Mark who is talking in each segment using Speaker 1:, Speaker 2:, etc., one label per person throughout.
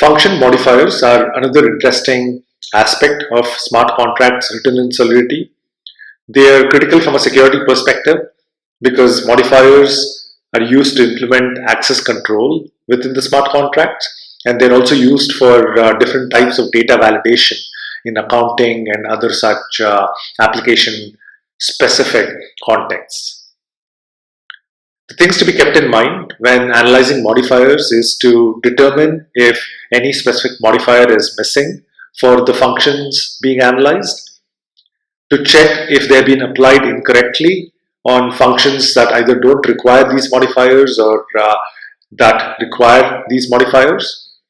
Speaker 1: Function modifiers are another interesting aspect of smart contracts written in Solidity. They are critical from a security perspective because modifiers are used to implement access control within the smart contracts, and they're also used for different types of data validation in accounting and other such application specific contexts. The things to be kept in mind when analyzing modifiers is to determine if any specific modifier is missing for the functions being analyzed, to check if they've been applied incorrectly on functions that either don't require these modifiers or that require these modifiers.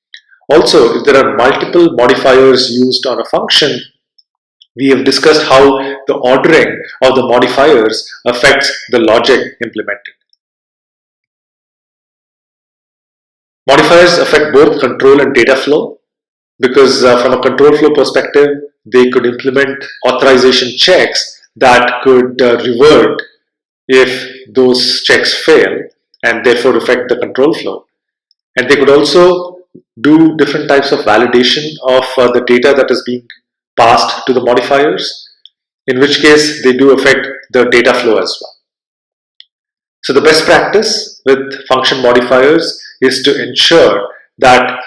Speaker 1: Also, if there are multiple modifiers used on a function, we have discussed how the ordering of the modifiers affects the logic implemented. Modifiers affect both control and data flow because from a control flow perspective, they could implement authorization checks that could revert if those checks fail and therefore affect the control flow. And they could also do different types of validation of the data that is being passed to the modifiers, in which case they do affect the data flow as well. So the best practice with function modifiers is to ensure that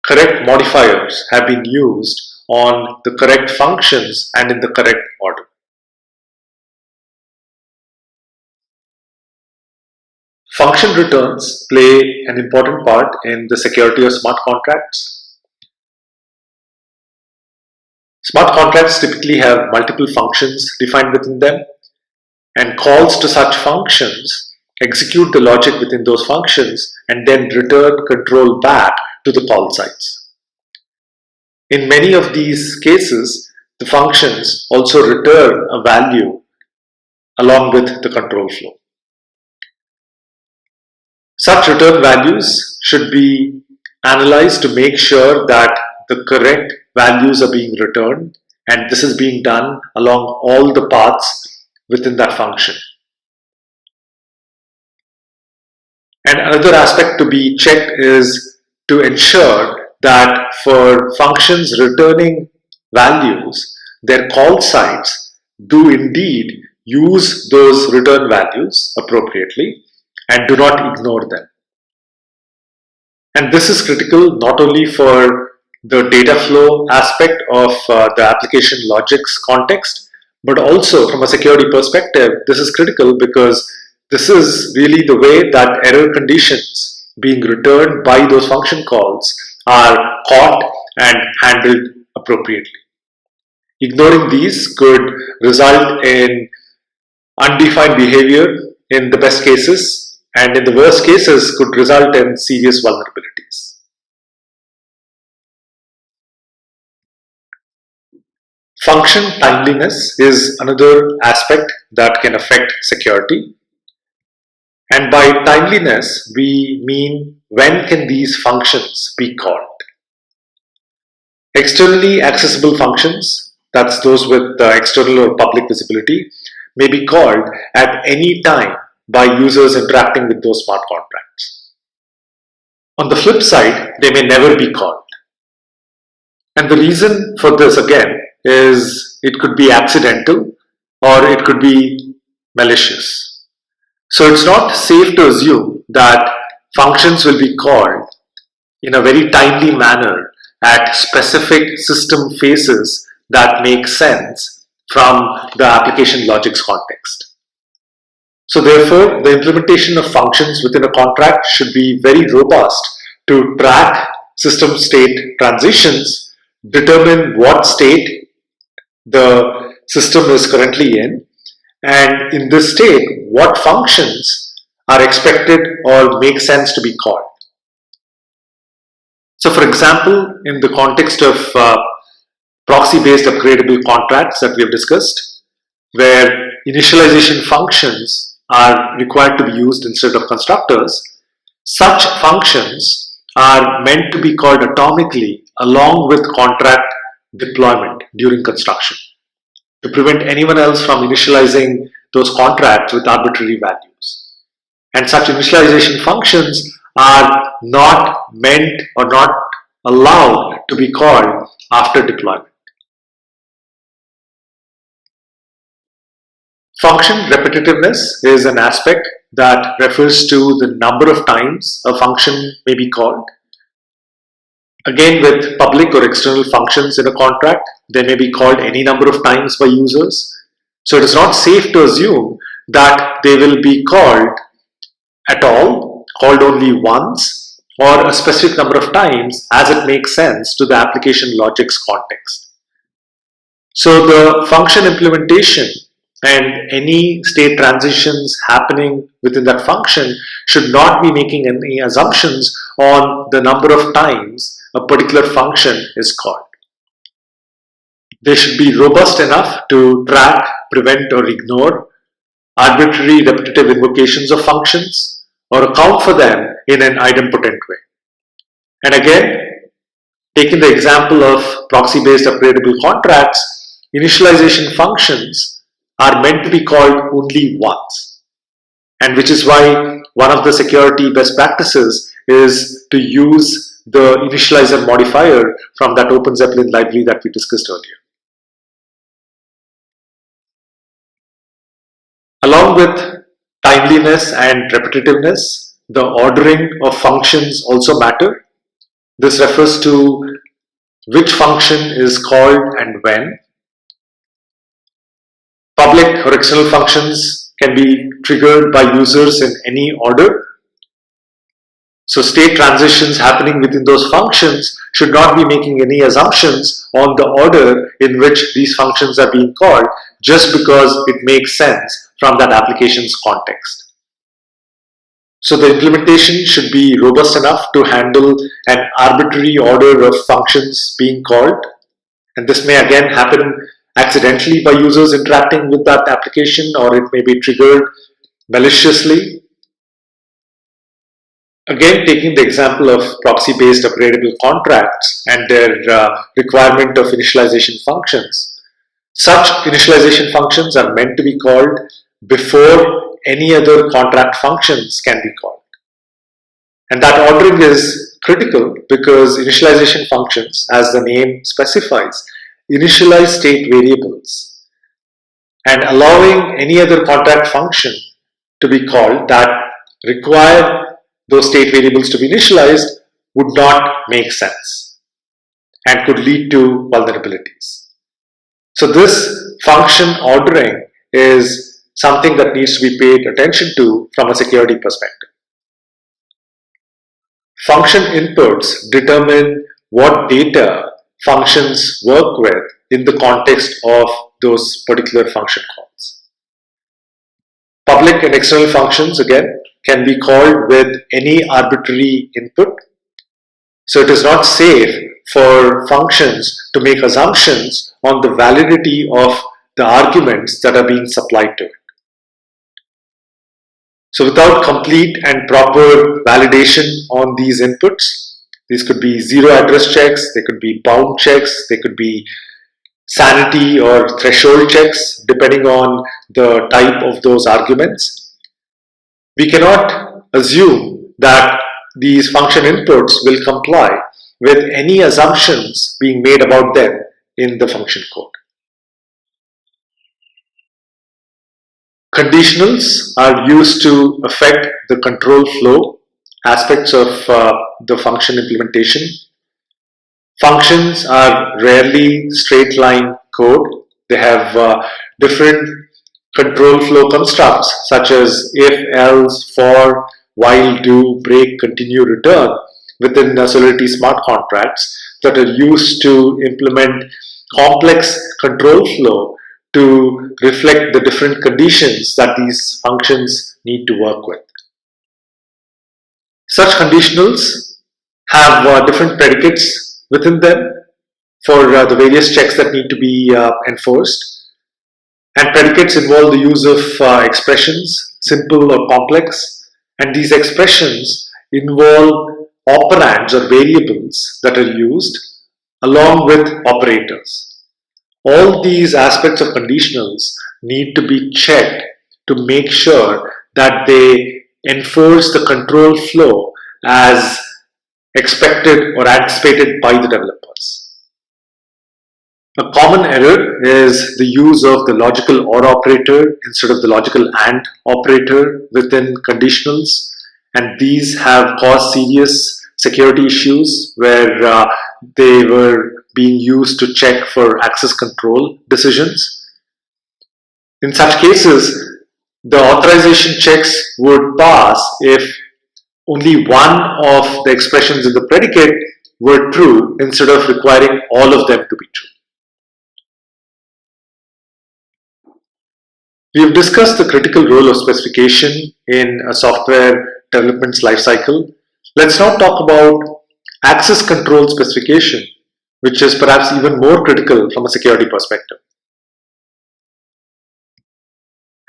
Speaker 1: correct modifiers have been used on the correct functions and in the correct order. Function returns play an important part in the security of smart contracts. Smart contracts typically have multiple functions defined within them, and calls to such functions execute the logic within those functions and then return control back to the call sites. In many of these cases, the functions also return a value along with the control flow. Such return values should be analyzed to make sure that the correct values are being returned, and this is being done along all the paths within that function. And another aspect to be checked is to ensure that for functions returning values, their call sites do indeed use those return values appropriately and do not ignore them. And this is critical not only for the data flow aspect of the application logics context, but also from a security perspective, this is critical because this is really the way that error conditions being returned by those function calls are caught and handled appropriately. Ignoring these could result in undefined behavior in the best cases, and in the worst cases could result in serious vulnerabilities. Function timeliness is another aspect that can affect security. And by timeliness, we mean when can these functions be called. Externally accessible functions, that's those with external or public visibility, may be called at any time by users interacting with those smart contracts. On the flip side, they may never be called. And the reason for this again is it could be accidental or it could be malicious. So it's not safe to assume that functions will be called in a very timely manner at specific system phases that make sense from the application logics context. So therefore, the implementation of functions within a contract should be very robust to track system state transitions, determine what state the system is currently in, and in this state, what functions are expected or make sense to be called. So for example, in the context of proxy-based upgradable contracts that we have discussed, where initialization functions are required to be used instead of constructors, such functions are meant to be called atomically along with contract deployment during construction, to prevent anyone else from initializing those contracts with arbitrary values. And such initialization functions are not meant or not allowed to be called after deployment. Function repetitiveness is an aspect that refers to the number of times a function may be called. Again, with public or external functions in a contract, they may be called any number of times by users. So it is not safe to assume that they will be called at all, called only once, or a specific number of times as it makes sense to the application logic's context. So the function implementation and any state transitions happening within that function should not be making any assumptions on the number of times a particular function is called. They should be robust enough to track, prevent, or ignore arbitrary repetitive invocations of functions or account for them in an idempotent way. And again, taking the example of proxy-based upgradable contracts, initialization functions are meant to be called only once, and which is why one of the security best practices is to use the initializer modifier from that OpenZeppelin library that we discussed earlier. Along with timeliness and repetitiveness, the ordering of functions also matter. This refers to which function is called and when. Public or external functions can be triggered by users in any order. So state transitions happening within those functions should not be making any assumptions on the order in which these functions are being called just because it makes sense from that application's context. So the implementation should be robust enough to handle an arbitrary order of functions being called, and this may again happen accidentally by users interacting with that application, or it may be triggered maliciously. Again, taking the example of proxy-based upgradable contracts and their requirement of initialization functions, such initialization functions are meant to be called before any other contract functions can be called. And that ordering is critical because initialization functions, as the name specifies, initialize state variables, and allowing any other contract function to be called that require those state variables to be initialized would not make sense and could lead to vulnerabilities. So this function ordering is something that needs to be paid attention to from a security perspective. Function inputs determine what data functions work with in the context of those particular function calls. Public and external functions, again, can be called with any arbitrary input. So it is not safe for functions to make assumptions on the validity of the arguments that are being supplied to it. So without complete and proper validation on these inputs, these could be zero address checks, they could be bound checks, they could be sanity or threshold checks, depending on the type of those arguments. We cannot assume that these function inputs will comply with any assumptions being made about them in the function code. Conditionals are used to affect the control flow aspects of the function implementation. Functions are rarely straight line code. They have different control flow constructs such as if, else, for, while, do, break, continue, return within Solidity smart contracts that are used to implement complex control flow to reflect the different conditions that these functions need to work with. Such conditionals have different predicates within them for the various checks that need to be enforced. And predicates involve the use of expressions, simple or complex, and these expressions involve operands or variables that are used along with operators. All these aspects of conditionals need to be checked to make sure that they enforce the control flow as expected or anticipated by the developers. A common error is the use of the logical OR operator instead of the logical AND operator within conditionals, and these have caused serious security issues where they were being used to check for access control decisions. In such cases, the authorization checks would pass if only one of the expressions in the predicate were true instead of requiring all of them to be true. We have discussed the critical role of specification in a software development's lifecycle. Let's now talk about access control specification, which is perhaps even more critical from a security perspective.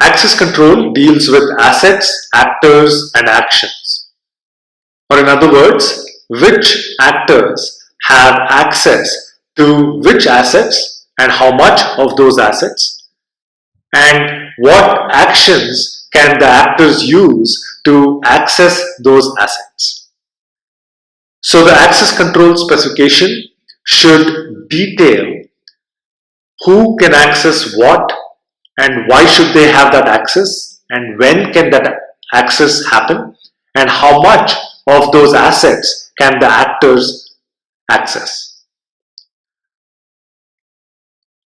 Speaker 1: Access control deals with assets, actors, and actions. Or in other words, which actors have access to which assets and how much of those assets, and what actions can the actors use to access those assets. So the access control specification should detail who can access what and why should they have that access and when can that access happen and how much of those assets can the actors access.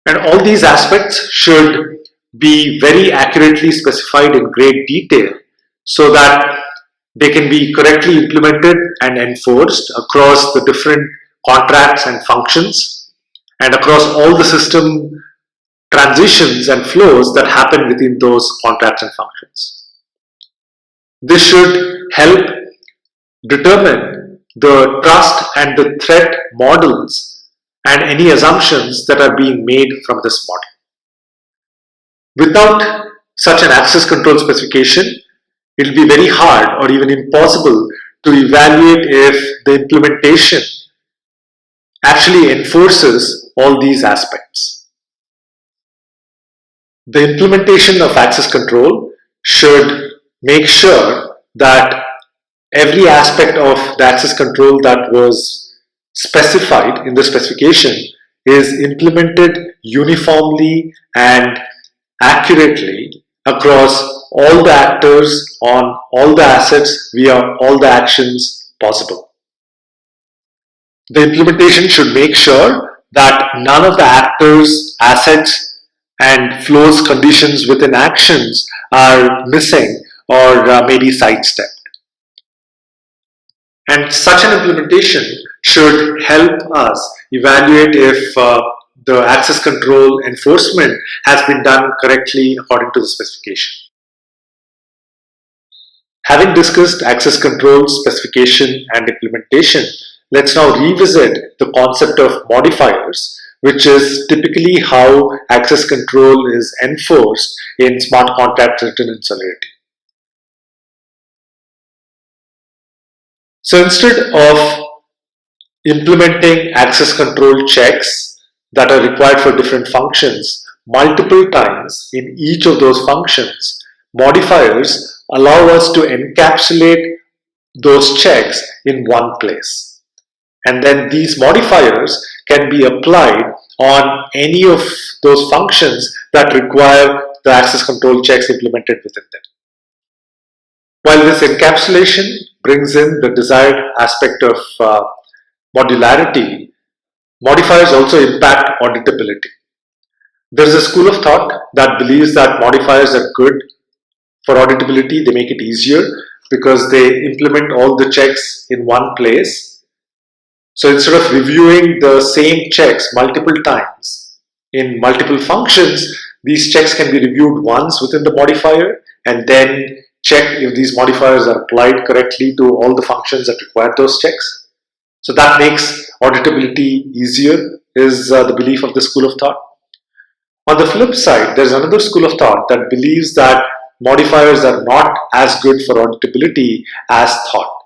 Speaker 1: And all these aspects should be very accurately specified in great detail so that they can be correctly implemented and enforced across the different contracts and functions and across all the system transitions and flows that happen within those contracts and functions. This should help determine the trust and the threat models and any assumptions that are being made from this model. Without such an access control specification, it will be very hard or even impossible to evaluate if the implementation actually enforces all these aspects. The implementation of access control should make sure that every aspect of the access control that was specified in the specification is implemented uniformly and accurately across all the actors on all the assets via all the actions possible. The implementation should make sure that none of the actors, assets, and flows conditions within actions are missing or maybe sidestepped. And such an implementation should help us evaluate if the access control enforcement has been done correctly according to the specification. Having discussed access control, specification, and implementation, let's now revisit the concept of modifiers, which is typically how access control is enforced in smart contracts written in Solidity. So instead of implementing access control checks that are required for different functions multiple times in each of those functions, modifiers allow us to encapsulate those checks in one place. And then these modifiers can be applied on any of those functions that require the access control checks implemented within them. While this encapsulation brings in the desired aspect of modularity, modifiers also impact auditability. There is a school of thought that believes that modifiers are good for auditability. They make it easier because they implement all the checks in one place. So instead of reviewing the same checks multiple times in multiple functions, these checks can be reviewed once within the modifier and then check if these modifiers are applied correctly to all the functions that require those checks. So that makes auditability easier, is the belief of the school of thought. On the flip side, there's another school of thought that believes that modifiers are not as good for auditability as thought.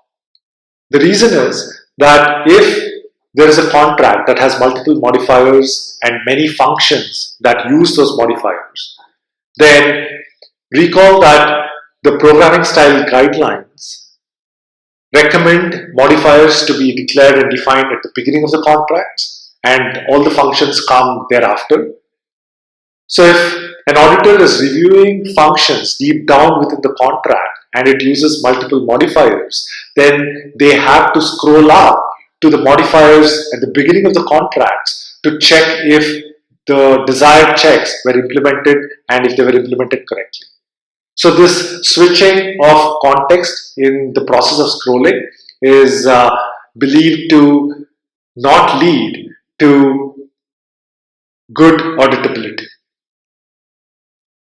Speaker 1: The reason is that if there is a contract that has multiple modifiers and many functions that use those modifiers, then recall that the programming style guidelines recommend modifiers to be declared and defined at the beginning of the contracts, and all the functions come thereafter. So if an auditor is reviewing functions deep down within the contract and it uses multiple modifiers, then they have to scroll up to the modifiers at the beginning of the contracts to check if the desired checks were implemented and if they were implemented correctly. So this switching of context in the process of scrolling is believed to not lead to good auditability.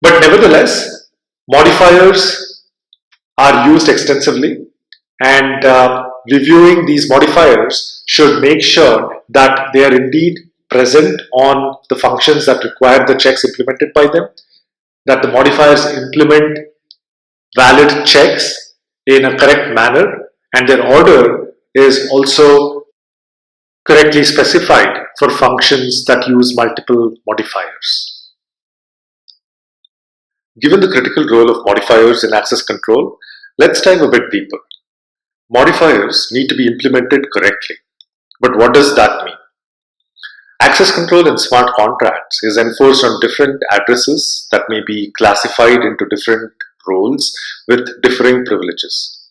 Speaker 1: But nevertheless, modifiers are used extensively, and reviewing these modifiers should make sure that they are indeed present on the functions that require the checks implemented by them, that the modifiers implement valid checks in a correct manner, and their order is also correctly specified for functions that use multiple modifiers. Given the critical role of modifiers in access control, let's dive a bit deeper. Modifiers need to be implemented correctly. But what does that mean? Access control in smart contracts is enforced on different addresses that may be classified into different roles with differing privileges.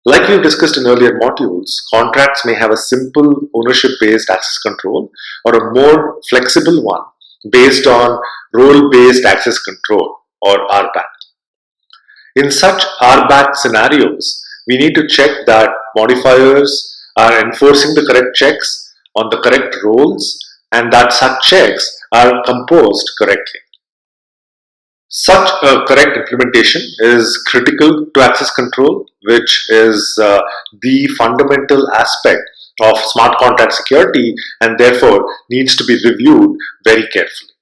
Speaker 1: Like we've discussed in earlier modules, contracts may have a simple ownership-based access control or a more flexible one based on role-based access control or RBAC. In such RBAC scenarios, we need to check that modifiers are enforcing the correct checks on the correct roles and that such checks are composed correctly. Such a correct implementation is critical to access control, which is the fundamental aspect of smart contract security and therefore needs to be reviewed very carefully.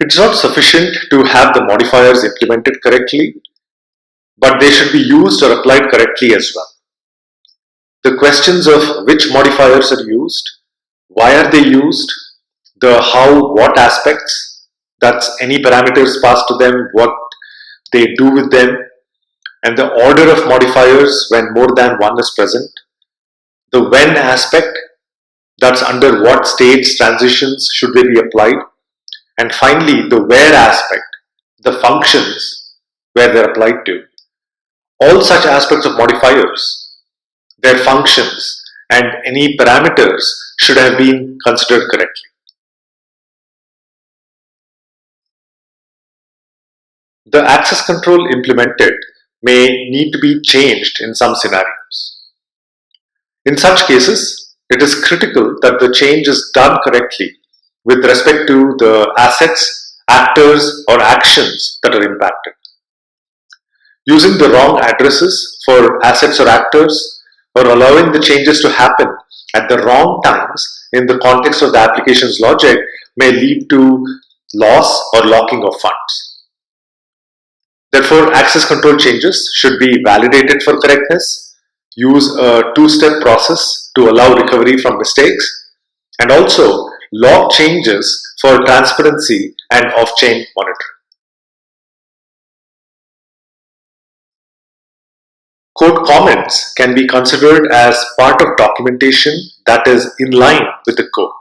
Speaker 1: It's not sufficient to have the modifiers implemented correctly, but they should be used or applied correctly as well. The questions of which modifiers are used, why are they used, the how, what aspects, that's any parameters passed to them, what they do with them, and the order of modifiers when more than one is present, the when aspect, that's under what states transitions should they be applied, and finally the where aspect, the functions where they're applied to. All such aspects of modifiers, their functions, and any parameters should have been considered correctly. The access control implemented may need to be changed in some scenarios. In such cases, it is critical that the change is done correctly with respect to the assets, actors, or actions that are impacted. Using the wrong addresses for assets or actors, or allowing the changes to happen at the wrong times in the context of the application's logic may lead to loss or locking of funds. Therefore, access control changes should be validated for correctness, use a two-step process to allow recovery from mistakes, and also log changes for transparency and off-chain monitoring. Code comments can be considered as part of documentation that is in line with the code.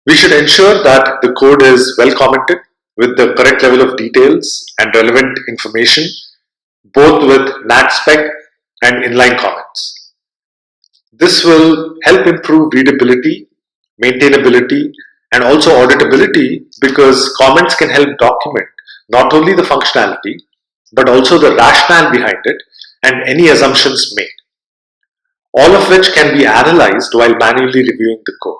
Speaker 1: We should ensure that the code is well commented with the correct level of details and relevant information, both with NatSpec and inline comments. This will help improve readability, maintainability, and also auditability because comments can help document not only the functionality but also the rationale behind it and any assumptions made, all of which can be analyzed while manually reviewing the code.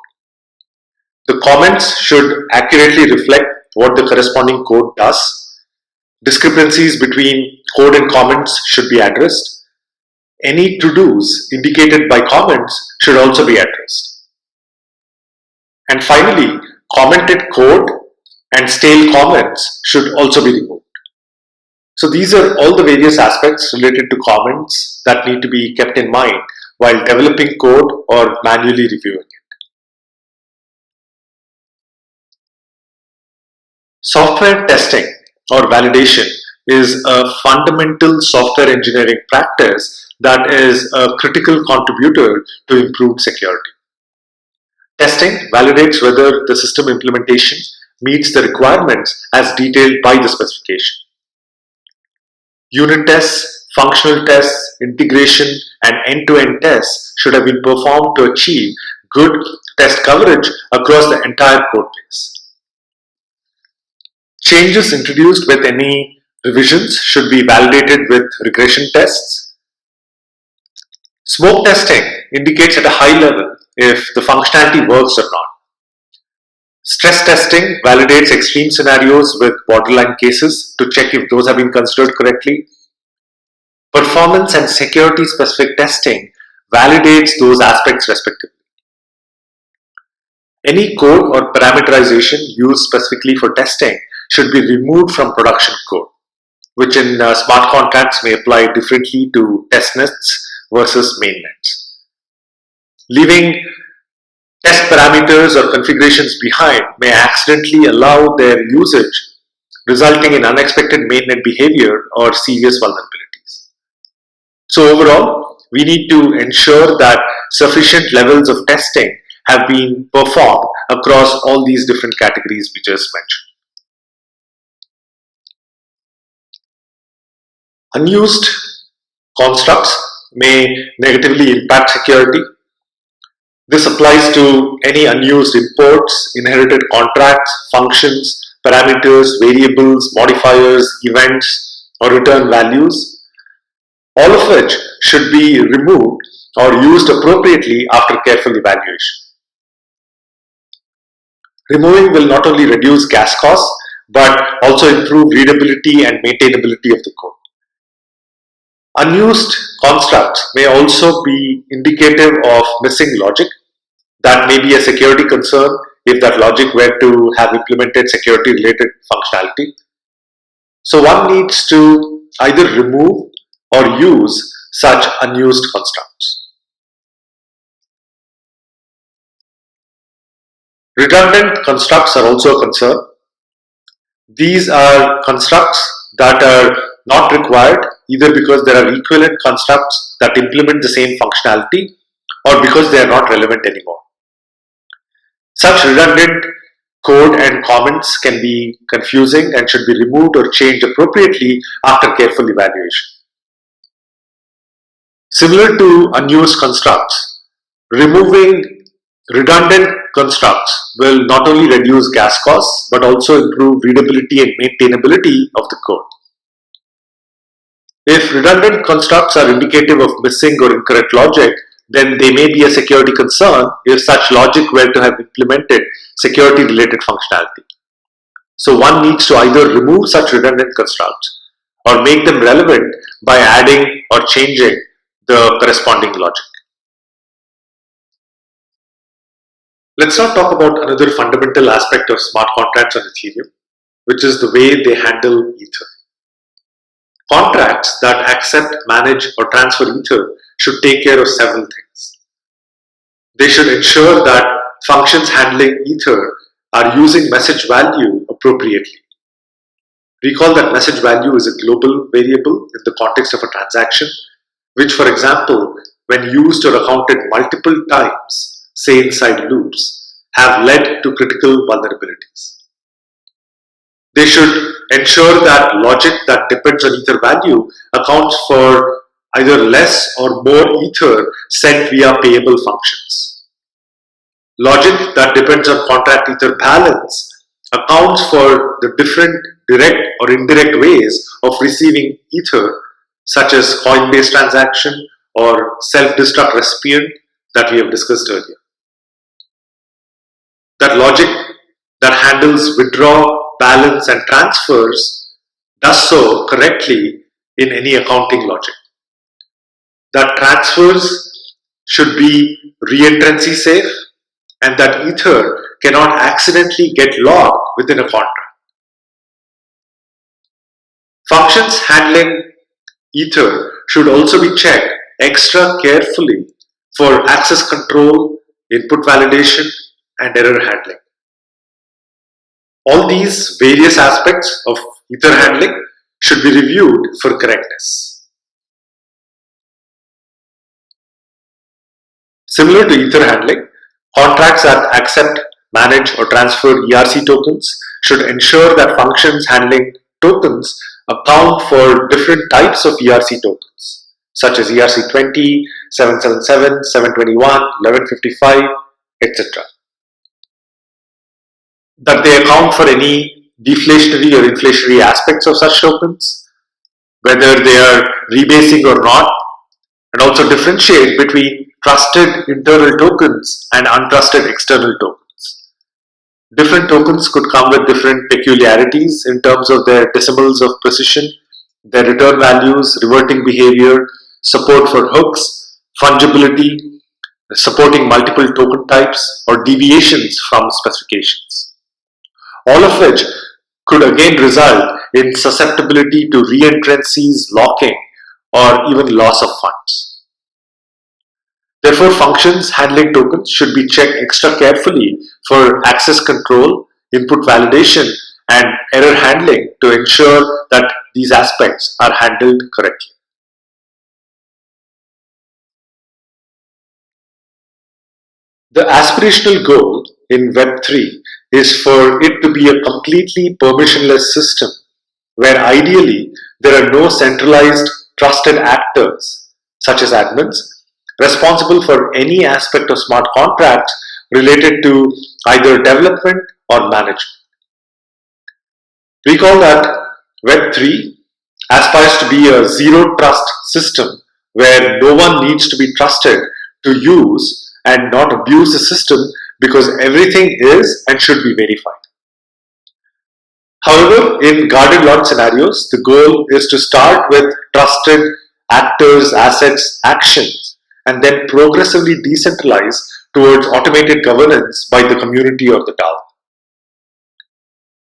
Speaker 1: The comments should accurately reflect what the corresponding code does. Discrepancies between code and comments should be addressed. Any to-dos indicated by comments should also be addressed. And finally, commented code and stale comments should also be removed. So these are all the various aspects related to comments that need to be kept in mind while developing code or manually reviewing it. Software testing or validation is a fundamental software engineering practice that is a critical contributor to improved security. Testing validates whether the system implementation meets the requirements as detailed by the specification. Unit tests, functional tests, integration, and end-to-end tests should have been performed to achieve good test coverage across the entire code base. Changes introduced with any revisions should be validated with regression tests. Smoke testing indicates at a high level if the functionality works or not. Stress testing validates extreme scenarios with borderline cases to check if those have been considered correctly. Performance and security specific testing validates those aspects respectively. Any code or parameterization used specifically for testing should be removed from production code, which in smart contracts may apply differently to test nets versus mainnets. Leaving test parameters or configurations behind may accidentally allow their usage, resulting in unexpected mainnet behavior or serious vulnerabilities. So overall, we need to ensure that sufficient levels of testing have been performed across all these different categories we just mentioned. Unused constructs may negatively impact security. This applies to any unused imports, inherited contracts, functions, parameters, variables, modifiers, events, or return values, all of which should be removed or used appropriately after careful evaluation. Removing will not only reduce gas costs, but also improve readability and maintainability of the code. Unused constructs may also be indicative of missing logic. That may be a security concern if that logic were to have implemented security related functionality. So one needs to either remove or use such unused constructs. Redundant constructs are also a concern. These are constructs that are not required either because there are equivalent constructs that implement the same functionality or because they are not relevant anymore. Such redundant code and comments can be confusing and should be removed or changed appropriately after careful evaluation. Similar to unused constructs, removing redundant constructs will not only reduce gas costs but also improve readability and maintainability of the code. If redundant constructs are indicative of missing or incorrect logic, then they may be a security concern if such logic were to have implemented security related functionality. So one needs to either remove such redundant constructs or make them relevant by adding or changing the corresponding logic. Let's now talk about another fundamental aspect of smart contracts on Ethereum, which is the way they handle Ether. Contracts that accept, manage, or transfer Ether should take care of several things. They should ensure that functions handling Ether are using message value appropriately. Recall that message value is a global variable in the context of a transaction, which, for example, when used or accounted multiple times, say inside loops, have led to critical vulnerabilities. They should ensure that logic that depends on Ether value accounts for either less or more Ether sent via payable functions. Logic that depends on contract Ether balance accounts for the different direct or indirect ways of receiving Ether, such as coin-based transaction or self-destruct recipient that we have discussed earlier. That logic that handles withdraw, balance, and transfers does so correctly in any accounting logic. That transfers should be re-entrancy safe and that Ether cannot accidentally get logged within a contract. Functions handling Ether should also be checked extra carefully for access control, input validation, and error handling. All these various aspects of Ether handling should be reviewed for correctness. Similar to Ether handling, contracts that accept, manage, or transfer ERC tokens should ensure that functions handling tokens account for different types of ERC tokens, such as ERC20, 777, 721, 1155, etc. That they account for any deflationary or inflationary aspects of such tokens, whether they are rebasing or not, and also differentiate between trusted internal tokens and untrusted external tokens. Different tokens could come with different peculiarities in terms of their decimals of precision, their return values, reverting behavior, support for hooks, fungibility, supporting multiple token types, or deviations from specifications. All of which could again result in susceptibility to reentrancies, locking, or even loss of funds. Therefore, functions handling tokens should be checked extra carefully for access control, input validation, and error handling to ensure that these aspects are handled correctly. The aspirational goal in Web3 is for it to be a completely permissionless system where ideally there are no centralized trusted actors such as admins responsible for any aspect of smart contracts related to either development or management. Recall that Web3 aspires to be a zero trust system where no one needs to be trusted to use and not abuse the system because everything is and should be verified. However, in guarded launch scenarios, the goal is to start with trusted actors, assets, actions, and then progressively decentralize towards automated governance by the community or the DAO.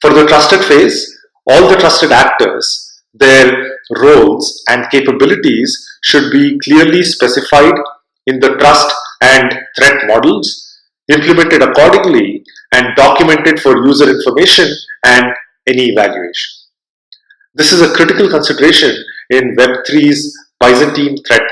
Speaker 1: For the trusted phase, all the trusted actors, their roles and capabilities should be clearly specified in the trust and threat models, implemented accordingly, and documented for user information and any evaluation. This is a critical consideration in Web3's Byzantine threat